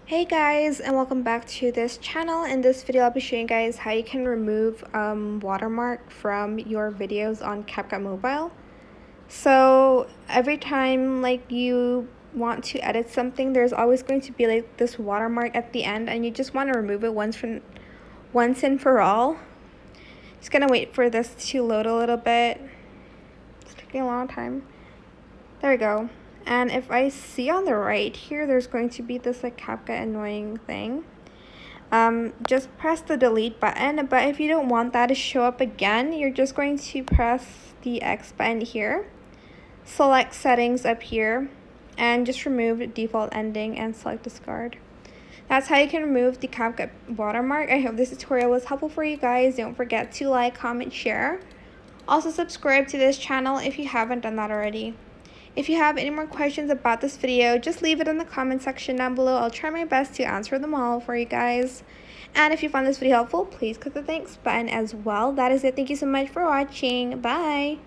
Hey guys, and welcome back to this channel. In this video I'll be showing you guys how you can remove watermark from your videos on CapCut mobile. So every time you want to edit something, there's always going to be this watermark at the end, and you just want to remove it once and for all. Just gonna wait for this to load a little bit. It's taking a long time. There we go. And if I see on the right here, there's going to be this CapCut annoying thing. Just press the delete button, but if you don't want that to show up again, you're just going to press the X button here, select settings up here, and just remove default ending and select discard. That's how you can remove the CapCut watermark. I hope this tutorial was helpful for you guys. Don't forget to like, comment, share. Also subscribe to this channel if you haven't done that already. If you have any more questions about this video, just leave it in the comment section down below. I'll try my best to answer them all for you guys. And if you found this video helpful, please click the thanks button as well. That is it. Thank you so much for watching. Bye!